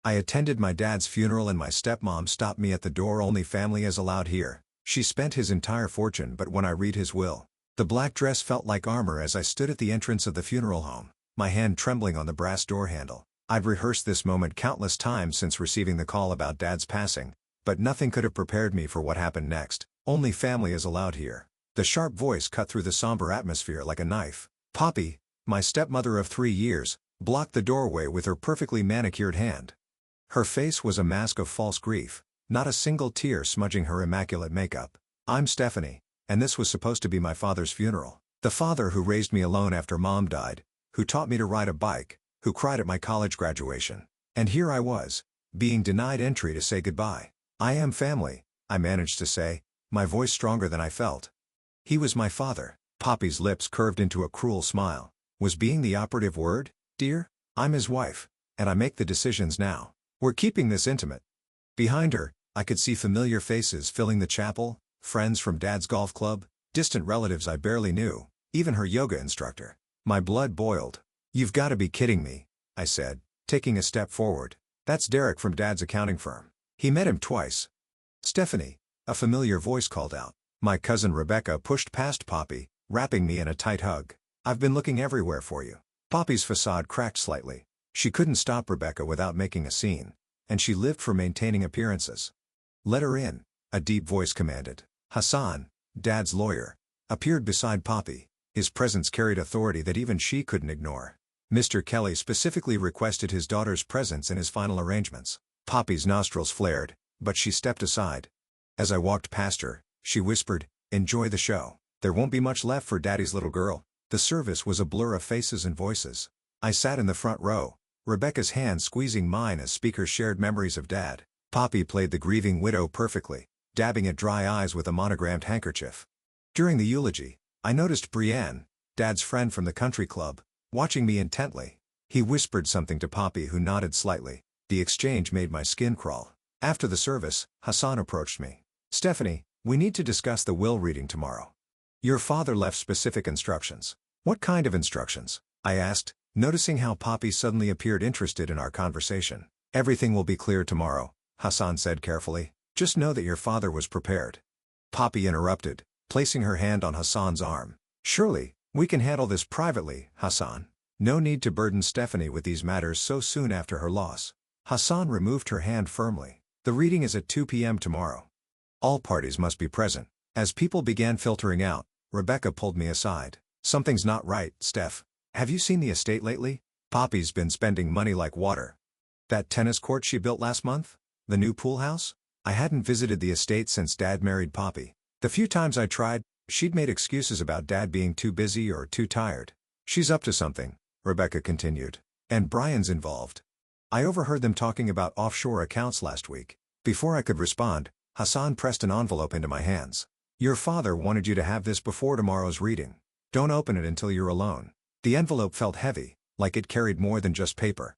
I attended my dad's funeral and my stepmom stopped me at the door. Only family is allowed here. She spent his entire fortune, but when I read his will, the black dress felt like armor as I stood at the entrance of the funeral home, my hand trembling on the brass door handle. I'd rehearsed this moment countless times since receiving the call about Dad's passing, but nothing could have prepared me for what happened next. Only family is allowed here. The sharp voice cut through the somber atmosphere like a knife. Poppy, my stepmother of 3 years, blocked the doorway with her perfectly manicured hand. Her face was a mask of false grief, not a single tear smudging her immaculate makeup. I'm Stephanie, and this was supposed to be my father's funeral. The father who raised me alone after Mom died, who taught me to ride a bike, who cried at my college graduation. And here I was, being denied entry to say goodbye. I am family, I managed to say, my voice stronger than I felt. He was my father. Poppy's lips curved into a cruel smile. Was being the operative word, dear? I'm his wife, and I make the decisions now. We're keeping this intimate. Behind her, I could see familiar faces filling the chapel, friends from Dad's golf club, distant relatives I barely knew, even her yoga instructor. My blood boiled. You've got to be kidding me, I said, taking a step forward. That's Derek from Dad's accounting firm. He met him twice. Stephanie, a familiar voice called out. My cousin Rebecca pushed past Poppy, wrapping me in a tight hug. I've been looking everywhere for you. Poppy's facade cracked slightly. She couldn't stop Rebecca without making a scene, and she lived for maintaining appearances. Let her in, a deep voice commanded. Hassan, Dad's lawyer, appeared beside Poppy. His presence carried authority that even she couldn't ignore. Mr. Kelly specifically requested his daughter's presence in his final arrangements. Poppy's nostrils flared, but she stepped aside. As I walked past her, she whispered, "Enjoy the show. There won't be much left for Daddy's little girl." The service was a blur of faces and voices. I sat in the front row, Rebecca's hand squeezing mine as speakers shared memories of Dad. Poppy played the grieving widow perfectly, dabbing at dry eyes with a monogrammed handkerchief. During the eulogy, I noticed Brienne, Dad's friend from the country club, watching me intently. He whispered something to Poppy, who nodded slightly. The exchange made my skin crawl. After the service, Hassan approached me. "Stephanie, we need to discuss the will reading tomorrow. Your father left specific instructions." "What kind of instructions?" I asked, noticing how Poppy suddenly appeared interested in our conversation. "Everything will be clear tomorrow," Hassan said carefully. "Just know that your father was prepared." Poppy interrupted, placing her hand on Hassan's arm. "Surely, we can handle this privately, Hassan. No need to burden Stephanie with these matters so soon after her loss." Hassan removed her hand firmly. "The reading is at 2 p.m. tomorrow. All parties must be present." As people began filtering out, Rebecca pulled me aside. "Something's not right, Steph. Have you seen the estate lately? Poppy's been spending money like water. That tennis court she built last month? The new pool house?" I hadn't visited the estate since Dad married Poppy. The few times I tried, she'd made excuses about Dad being too busy or too tired. "She's up to something," Rebecca continued. "And Brian's involved. I overheard them talking about offshore accounts last week." Before I could respond, Hassan pressed an envelope into my hands. "Your father wanted you to have this before tomorrow's reading. Don't open it until you're alone." The envelope felt heavy, like it carried more than just paper.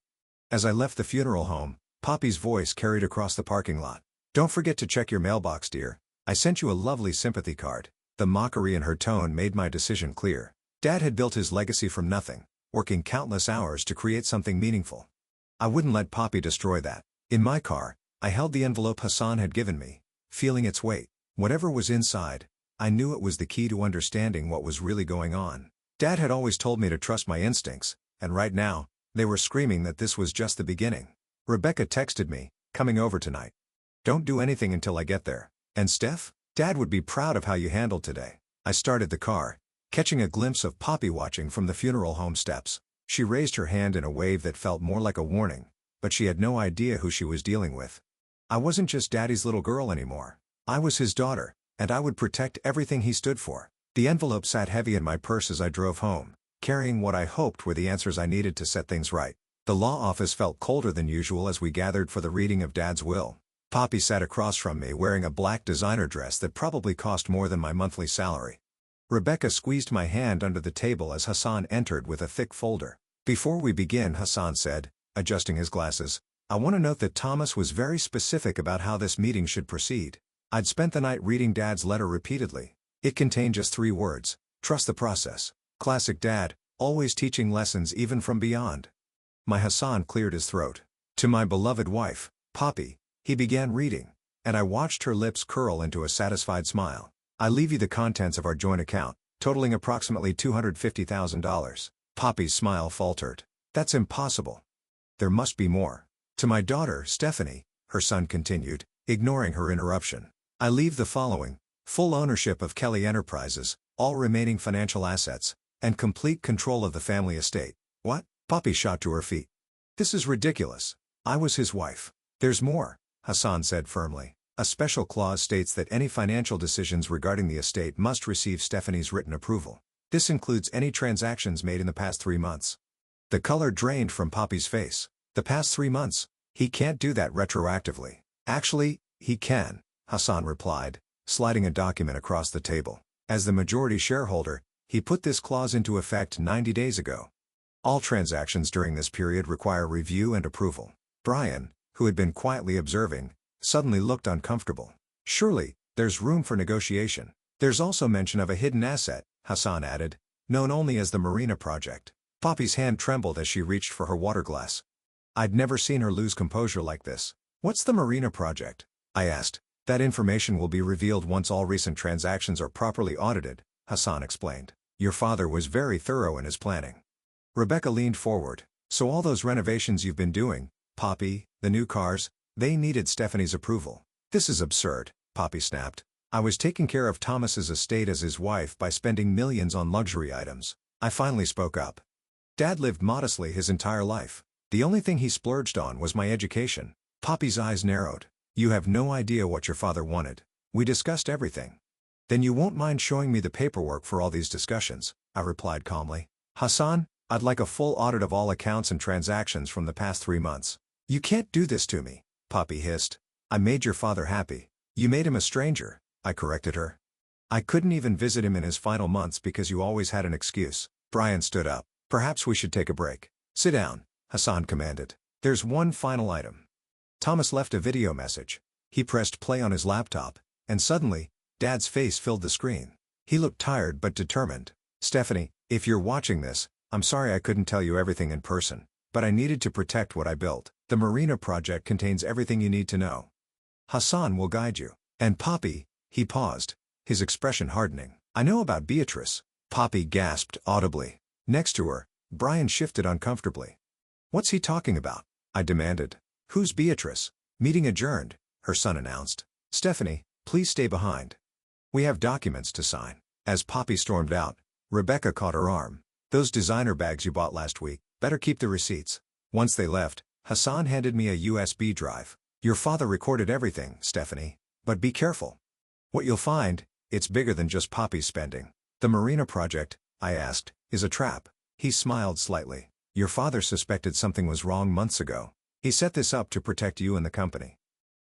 As I left the funeral home, Poppy's voice carried across the parking lot. "Don't forget to check your mailbox, dear. I sent you a lovely sympathy card." The mockery in her tone made my decision clear. Dad had built his legacy from nothing, working countless hours to create something meaningful. I wouldn't let Poppy destroy that. In my car, I held the envelope Hassan had given me, feeling its weight. Whatever was inside, I knew it was the key to understanding what was really going on. Dad had always told me to trust my instincts, and right now, they were screaming that this was just the beginning. Rebecca texted me, "Coming over tonight. Don't do anything until I get there. And Steph, Dad would be proud of how you handled today." I started the car, catching a glimpse of Poppy watching from the funeral home steps. She raised her hand in a wave that felt more like a warning, but she had no idea who she was dealing with. I wasn't just Daddy's little girl anymore. I was his daughter, and I would protect everything he stood for. The envelope sat heavy in my purse as I drove home, carrying what I hoped were the answers I needed to set things right. The law office felt colder than usual as we gathered for the reading of Dad's will. Poppy sat across from me wearing a black designer dress that probably cost more than my monthly salary. Rebecca squeezed my hand under the table as Hassan entered with a thick folder. "Before we begin," Hassan said, adjusting his glasses, "I want to note that Thomas was very specific about how this meeting should proceed. I'd spent the night reading Dad's letter repeatedly. It contained just 3 words: trust the process. Classic Dad, always teaching lessons even from beyond." My Hassan cleared his throat. To my beloved wife, Poppy, he began reading, and I watched her lips curl into a satisfied smile. I leave you the contents of our joint account, totaling approximately $250,000. Poppy's smile faltered. That's impossible. There must be more. To my daughter, Stephanie, her son continued, ignoring her interruption. I leave the following: full ownership of Kelly Enterprises, all remaining financial assets, and complete control of the family estate. What? Poppy shot to her feet. This is ridiculous. I was his wife. There's more, Hassan said firmly. A special clause states that any financial decisions regarding the estate must receive Stephanie's written approval. This includes any transactions made in the past 3 months. The color drained from Poppy's face. The past 3 months? He can't do that retroactively. Actually, he can, Hassan replied, sliding a document across the table. As the majority shareholder, he put this clause into effect 90 days ago. All transactions during this period require review and approval. Brian, who had been quietly observing, suddenly looked uncomfortable. Surely, there's room for negotiation. There's also mention of a hidden asset, Hassan added, known only as the Marina Project. Poppy's hand trembled as she reached for her water glass. I'd never seen her lose composure like this. What's the Marina Project? I asked. That information will be revealed once all recent transactions are properly audited, Hassan explained. Your father was very thorough in his planning. Rebecca leaned forward. So all those renovations you've been doing, Poppy, the new cars, they needed Stephanie's approval. This is absurd, Poppy snapped. I was taking care of Thomas's estate as his wife by spending millions on luxury items. I finally spoke up. Dad lived modestly his entire life. The only thing he splurged on was my education. Poppy's eyes narrowed. You have no idea what your father wanted. We discussed everything. Then you won't mind showing me the paperwork for all these discussions, I replied calmly. Hassan, I'd like a full audit of all accounts and transactions from the past 3 months. You can't do this to me, Poppy hissed. I made your father happy. You made him a stranger, I corrected her. I couldn't even visit him in his final months because you always had an excuse. Brian stood up. Perhaps we should take a break. Sit down, Hassan commanded. There's one final item. Thomas left a video message. He pressed play on his laptop, and suddenly, Dad's face filled the screen. He looked tired but determined. Stephanie, if you're watching this, I'm sorry I couldn't tell you everything in person, but I needed to protect what I built. The Marina Project contains everything you need to know. Hassan will guide you. And Poppy, he paused, his expression hardening. I know about Beatrice. Poppy gasped audibly. Next to her, Brian shifted uncomfortably. What's he talking about? I demanded. Who's Beatrice? Meeting adjourned, her son announced. Stephanie, please stay behind. We have documents to sign. As Poppy stormed out, Rebecca caught her arm. Those designer bags you bought last week, better keep the receipts. Once they left, Hassan handed me a USB drive. Your father recorded everything, Stephanie. But be careful. What you'll find, it's bigger than just Poppy's spending. The Marina Project, I asked, is a trap. He smiled slightly. Your father suspected something was wrong months ago. He set this up to protect you and the company.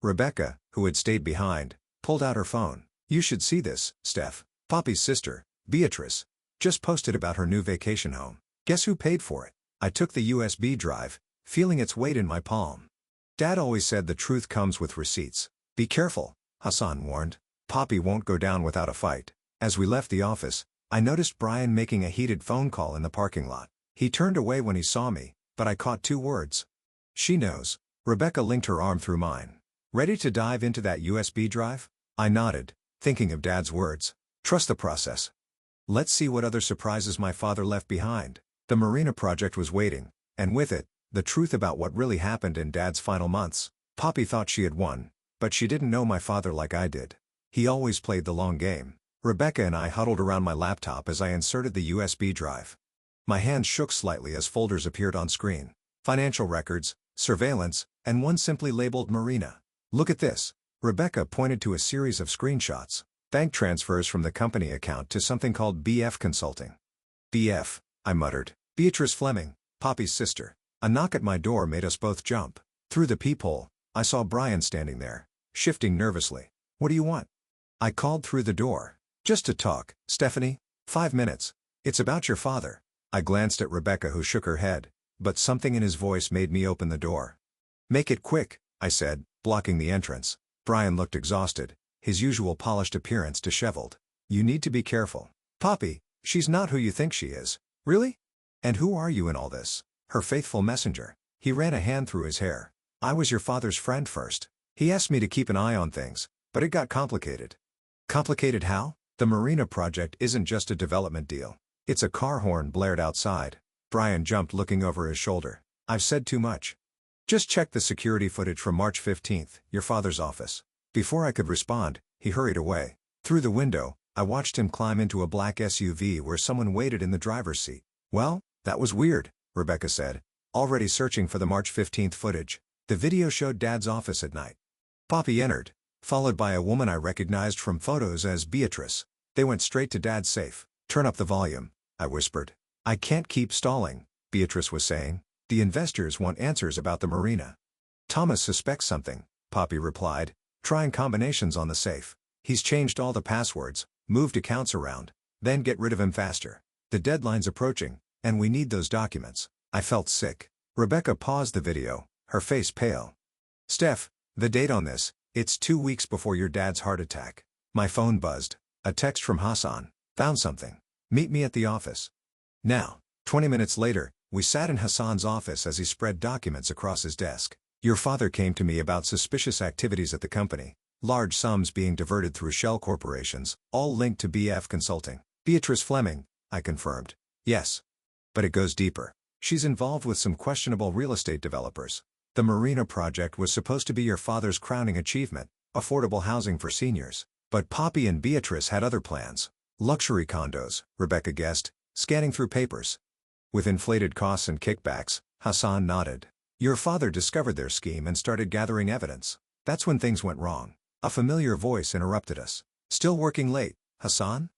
Rebecca, who had stayed behind, pulled out her phone. You should see this, Steph. Poppy's sister, Beatrice, just posted about her new vacation home. Guess who paid for it? I took the USB drive, feeling its weight in my palm. Dad always said the truth comes with receipts. Be careful, Hassan warned. Poppy won't go down without a fight. As we left the office, I noticed Brian making a heated phone call in the parking lot. He turned away when he saw me, but I caught 2 words. She knows. Rebecca linked her arm through mine. Ready to dive into that USB drive? I nodded, thinking of Dad's words. Trust the process. Let's see what other surprises my father left behind. The Marina Project was waiting, and with it, the truth about what really happened in Dad's final months. Poppy thought she had won, but she didn't know my father like I did. He always played the long game. Rebecca and I huddled around my laptop as I inserted the USB drive. My hands shook slightly as folders appeared on screen. Financial records, surveillance, and one simply labeled Marina. Look at this. Rebecca pointed to a series of screenshots. Bank transfers from the company account to something called BF Consulting. BF, I muttered. Beatrice Fleming, Poppy's sister. A knock at my door made us both jump. Through the peephole, I saw Brian standing there, shifting nervously. What do you want? I called through the door. Just to talk, Stephanie. 5 minutes. It's about your father. I glanced at Rebecca, who shook her head, but something in his voice made me open the door. Make it quick, I said, blocking the entrance. Brian looked exhausted, his usual polished appearance disheveled. You need to be careful. Poppy, she's not who you think she is. Really? And who are you in all this? Her faithful messenger. He ran a hand through his hair. I was your father's friend first. He asked me to keep an eye on things, but it got complicated. Complicated how? The marina project isn't just a development deal. It's a car horn blared outside. Brian jumped, looking over his shoulder. I've said too much. Just check the security footage from March 15th, your father's office. Before I could respond, he hurried away. Through the window, I watched him climb into a black SUV where someone waited in the driver's seat. Well, that was weird, Rebecca said, already searching for the March 15th footage. The video showed Dad's office at night. Poppy entered, followed by a woman I recognized from photos as Beatrice. They went straight to Dad's safe. Turn up the volume, I whispered. I can't keep stalling, Beatrice was saying. The investors want answers about the marina. Thomas suspects something, Poppy replied, trying combinations on the safe. He's changed all the passwords, moved accounts around, then get rid of him faster. The deadline's approaching, and we need those documents. I felt sick. Rebecca paused the video, her face pale. Steph, the date on this, it's 2 weeks before your dad's heart attack. My phone buzzed. A text from Hassan. Found something. Meet me at the office. Now. 20 minutes later, we sat in Hassan's office as he spread documents across his desk. Your father came to me about suspicious activities at the company. Large sums being diverted through shell corporations, all linked to BF Consulting. Beatrice Fleming, I confirmed. Yes. But it goes deeper. She's involved with some questionable real estate developers. The marina project was supposed to be your father's crowning achievement, affordable housing for seniors. But Poppy and Beatrice had other plans. Luxury condos, Rebecca guessed, scanning through papers. With inflated costs and kickbacks, Hassan nodded. Your father discovered their scheme and started gathering evidence. That's when things went wrong. A familiar voice interrupted us. Still working late, Hassan?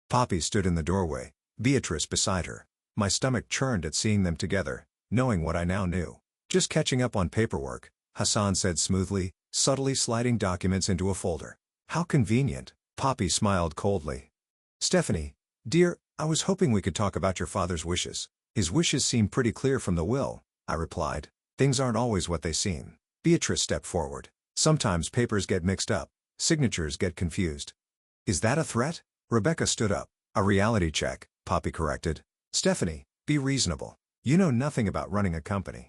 Poppy stood in the doorway, Beatrice beside her. My stomach churned at seeing them together, knowing what I now knew. Just catching up on paperwork, Hassan said smoothly, subtly sliding documents into a folder. How convenient, Poppy smiled coldly. Stephanie, dear, I was hoping we could talk about your father's wishes. His wishes seem pretty clear from the will, I replied. Things aren't always what they seem. Beatrice stepped forward. Sometimes papers get mixed up, signatures get confused. Is that a threat? Rebecca stood up. A reality check, Poppy corrected. Stephanie, be reasonable. You know nothing about running a company.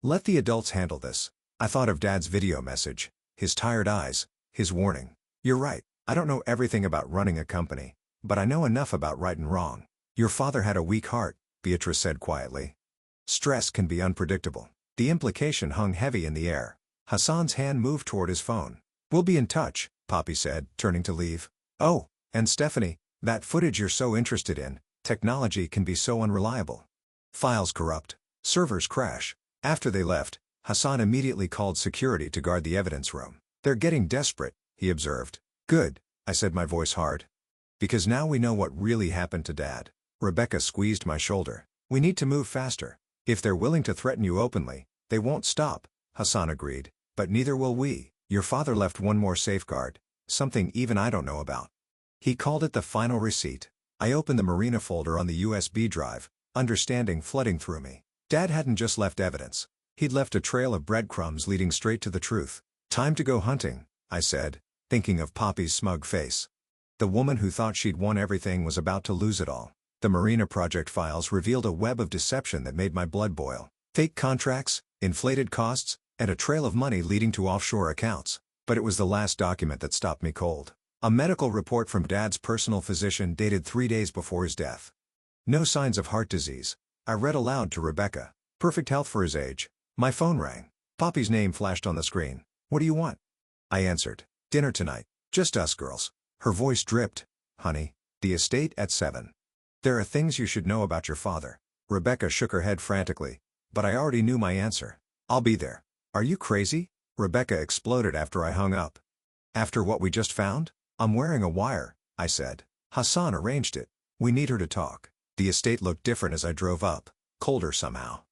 Let the adults handle this. I thought of Dad's video message, his tired eyes, his warning. You're right, I don't know everything about running a company, but I know enough about right and wrong. Your father had a weak heart, Beatrice said quietly. Stress can be unpredictable. The implication hung heavy in the air. Hassan's hand moved toward his phone. We'll be in touch, Poppy said, turning to leave. Oh, and Stephanie, that footage you're so interested in, technology can be so unreliable. Files corrupt. Servers crash. After they left, Hassan immediately called security to guard the evidence room. They're getting desperate, he observed. Good, I said, my voice hard. Because now we know what really happened to Dad. Rebecca squeezed my shoulder. We need to move faster. If they're willing to threaten you openly, they won't stop, Hassan agreed. But neither will we. Your father left one more safeguard, something even I don't know about. He called it the final receipt. I opened the marina folder on the USB drive, understanding flooding through me. Dad hadn't just left evidence. He'd left a trail of breadcrumbs leading straight to the truth. Time to go hunting, I said, thinking of Poppy's smug face. The woman who thought she'd won everything was about to lose it all. The Marina Project files revealed a web of deception that made my blood boil. Fake contracts, inflated costs, and a trail of money leading to offshore accounts. But it was the last document that stopped me cold. A medical report from Dad's personal physician dated 3 days before his death. No signs of heart disease. I read aloud to Rebecca. Perfect health for his age. My phone rang. Poppy's name flashed on the screen. What do you want? I answered. Dinner tonight. Just us girls. Her voice dripped. Honey, the estate at 7. There are things you should know about your father. Rebecca shook her head frantically. But I already knew my answer. I'll be there. Are you crazy? Rebecca exploded after I hung up. After what we just found? I'm wearing a wire, I said. Hassan arranged it. We need her to talk. The estate looked different as I drove up. Colder somehow.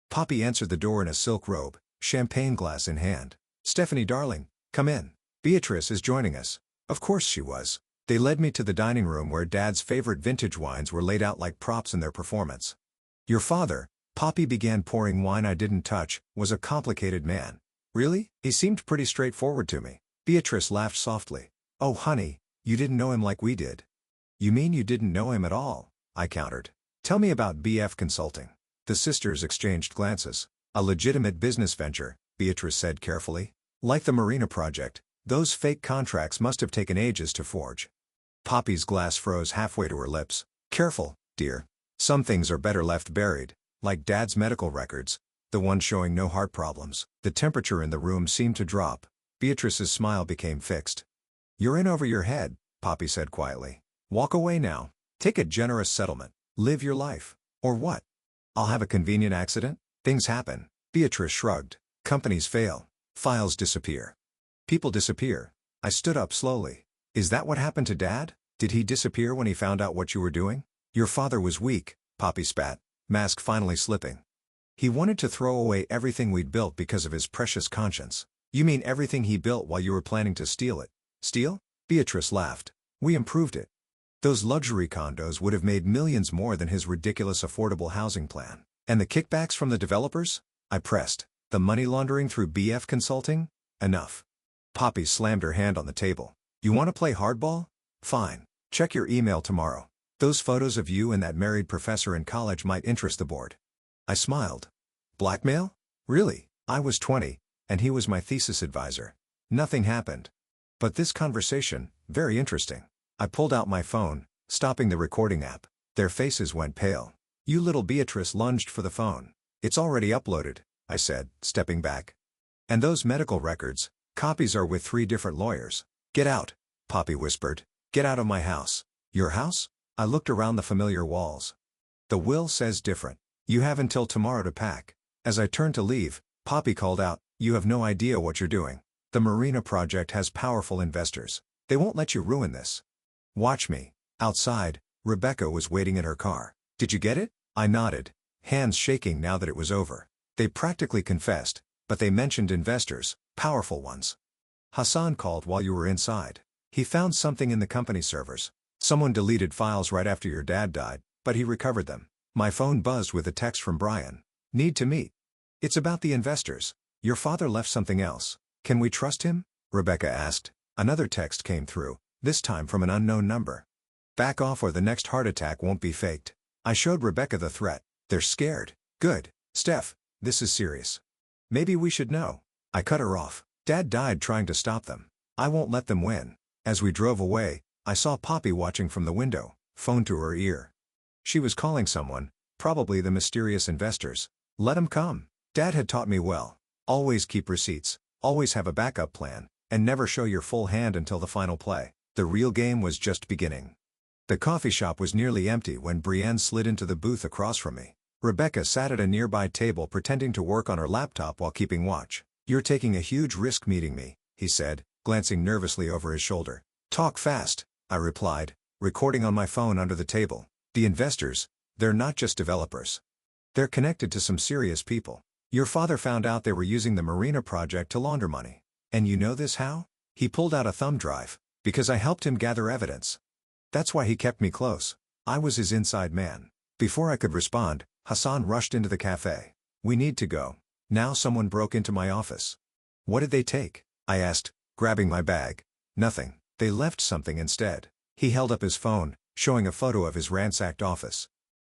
Poppy answered the door in a silk robe, champagne glass in hand. Stephanie darling, come in. Beatrice is joining us. Of course she was. They led me to the dining room where Dad's favorite vintage wines were laid out like props in their performance. Your father, Poppy began pouring wine I didn't touch, was a complicated man. Really? He seemed pretty straightforward to me. Beatrice laughed softly. Oh honey, you didn't know him like we did. You mean you didn't know him at all? I countered. Tell me about BF Consulting. The sisters exchanged glances. A legitimate business venture, Beatrice said carefully. Like the Marina project, those fake contracts must have taken ages to forge. Poppy's glass froze halfway to her lips. Careful, dear. Some things are better left buried, like Dad's medical records, the one showing no heart problems. The temperature in the room seemed to drop. Beatrice's smile became fixed. You're in over your head, Poppy said quietly. Walk away now. Take a generous settlement. Live your life. Or what? I'll have a convenient accident? Things happen. Beatrice shrugged. Companies fail. Files disappear. People disappear. I stood up slowly. Is that what happened to Dad? Did he disappear when he found out what you were doing? Your father was weak, Poppy spat, mask finally slipping. He wanted to throw away everything we'd built because of his precious conscience. You mean everything he built while you were planning to steal it? Steal? Beatrice laughed. We improved it. Those luxury condos would have made millions more than his ridiculous affordable housing plan. And the kickbacks from the developers? I pressed. The money laundering through BF Consulting? Enough. Poppy slammed her hand on the table. You want to play hardball? Fine. Check your email tomorrow. Those photos of you and that married professor in college might interest the board. I smiled. Blackmail? Really? I was 20, and he was my thesis advisor. Nothing happened. But this conversation, very interesting. I pulled out my phone, stopping the recording app. Their faces went pale. You little Beatrice lunged for the phone. It's already uploaded, I said, stepping back. And those medical records, copies are with 3 different lawyers. Get out, Poppy whispered. Get out of my house. Your house? I looked around the familiar walls. The will says different. You have until tomorrow to pack. As I turned to leave, Poppy called out, you have no idea what you're doing. The Marina project has powerful investors. They won't let you ruin this. Watch me. Outside, Rebecca was waiting in her car. Did you get it? I nodded, hands shaking now that it was over. They practically confessed, but they mentioned investors, powerful ones. Hassan called while you were inside. He found something in the company servers. Someone deleted files right after your dad died, but he recovered them. My phone buzzed with a text from Brian. Need to meet. It's about the investors. Your father left something else. Can we trust him? Rebecca asked. Another text came through, this time from an unknown number. Back off or the next heart attack won't be faked. I showed Rebecca the threat. They're scared. Good. Steph, this is serious. Maybe we should know. I cut her off. Dad died trying to stop them. I won't let them win. As we drove away, I saw Poppy watching from the window, phone to her ear. She was calling someone, probably the mysterious investors. Let 'em come. Dad had taught me well. Always keep receipts, always have a backup plan, and never show your full hand until the final play. The real game was just beginning. The coffee shop was nearly empty when Brienne slid into the booth across from me. Rebecca sat at a nearby table pretending to work on her laptop while keeping watch. You're taking a huge risk meeting me, he said, glancing nervously over his shoulder. Talk fast, I replied, recording on my phone under the table. The investors, they're not just developers. They're connected to some serious people. Your father found out they were using the Marina project to launder money. And you know this how? He pulled out a thumb drive. Because I helped him gather evidence. That's why he kept me close. I was his inside man. Before I could respond, Hassan rushed into the cafe. We need to go. Now someone broke into my office. What did they take? I asked, grabbing my bag. Nothing. They left something instead. He held up his phone, showing a photo of his ransacked office.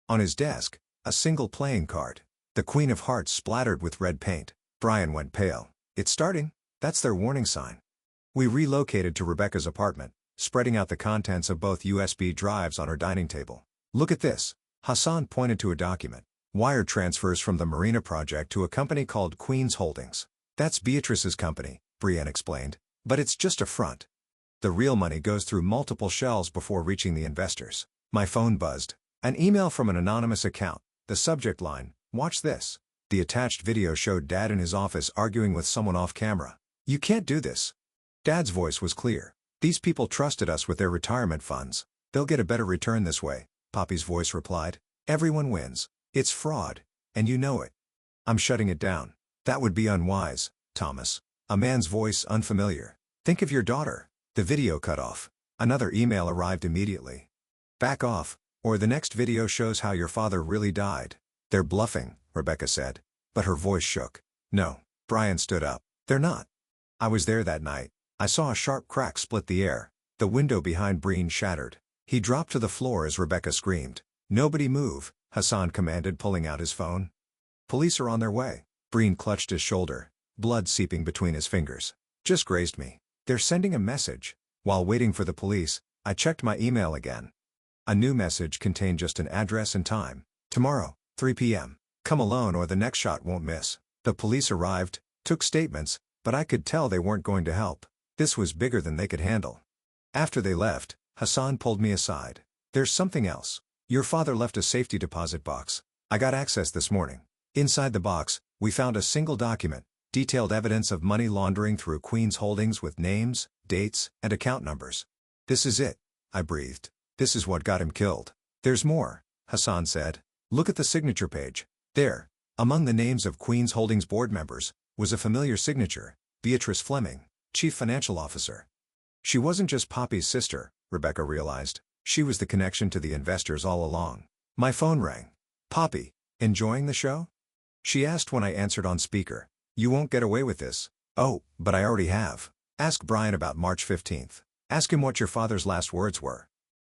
On his desk, a single playing card. The Queen of Hearts splattered with red paint. Brian went pale. It's starting. That's their warning sign. We relocated to Rebecca's apartment, spreading out the contents of both USB drives on her dining table. Look at this. Hassan pointed to a document. Wire transfers from the Marina project to a company called Queen's Holdings. That's Beatrice's company, Brienne explained. But it's just a front. The real money goes through multiple shells before reaching the investors. My phone buzzed. An email from an anonymous account. The subject line, watch this. The attached video showed Dad in his office arguing with someone off camera. You can't do this. Dad's voice was clear. These people trusted us with their retirement funds. They'll get a better return this way, Poppy's voice replied. Everyone wins. It's fraud, and you know it. I'm shutting it down. That would be unwise, Thomas. A man's voice unfamiliar. Think of your daughter. The video cut off. Another email arrived immediately. Back off, or the next video shows how your father really died. They're bluffing, Rebecca said. But her voice shook. No. Brian stood up. They're not. I was there that night. I saw a sharp crack split the air. The window behind Breen shattered. He dropped to the floor as Rebecca screamed. Nobody move, Hassan commanded, pulling out his phone. Police are on their way. Breen clutched his shoulder. blood seeping between his fingers. Just grazed me. They're sending a message. While waiting for the police, I checked my email again. A new message contained just an address and time. Tomorrow, 3 p.m. Come alone or the next shot won't miss. The police arrived, took statements, but I could tell they weren't going to help. This was bigger than they could handle. After they left, Hassan pulled me aside. There's something else. Your father left a safety deposit box. I got access this morning. Inside the box, we found a single document, detailed evidence of money laundering through Queen's Holdings with names, dates, and account numbers. This is it, I breathed. This is what got him killed. There's more, Hassan said. Look at the signature page. There, among the names of Queen's Holdings board members, was a familiar signature, Beatrice Fleming, Chief Financial Officer. She wasn't just Poppy's sister, Rebecca realized. She was the connection to the investors all along. My phone rang. Poppy, enjoying the show? She asked when I answered on speaker. You won't get away with this. Oh, but I already have. Ask Brian about March 15th. Ask him what your father's last words were.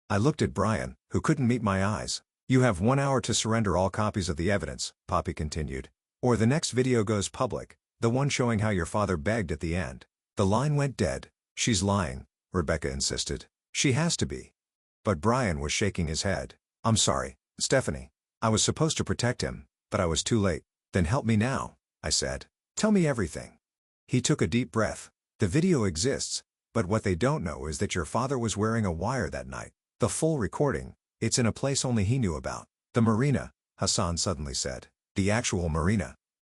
I looked at Brian, who couldn't meet my eyes. You have 1 hour to surrender all copies of the evidence, Poppy continued. Or the next video goes public, the one showing how your father begged at the end. The line went dead. She's lying, Rebecca insisted. She has to be. But Brian was shaking his head. I'm sorry, Stephanie. I was supposed to protect him, but I was too late. Then help me now, I said. Tell me everything. He took a deep breath. The video exists, but what they don't know is that your father was wearing a wire that night. The full recording, it's in a place only he knew about. The marina, Hassan suddenly said. The actual marina.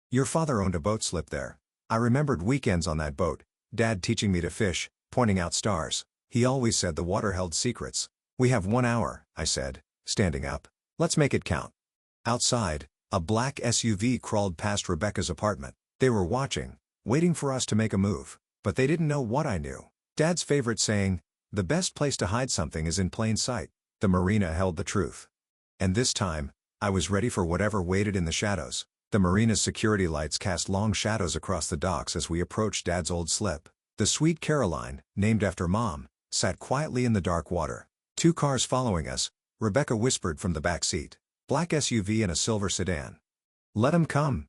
Your father owned a boat slip there. I remembered weekends on that boat, Dad teaching me to fish, pointing out stars. He always said the water held secrets. We have 1 hour, I said, standing up. Let's make it count. Outside, a black SUV crawled past Rebecca's apartment. They were watching, waiting for us to make a move, but they didn't know what I knew. Dad's favorite saying, the best place to hide something is in plain sight. The marina held the truth. And this time, I was ready for whatever waited in the shadows. The marina's security lights cast long shadows across the docks as we approached Dad's old slip. The Sweet Caroline, named after Mom, sat quietly in the dark water. 2 cars following us, Rebecca whispered from the back seat. Black SUV and a silver sedan. Let 'em come,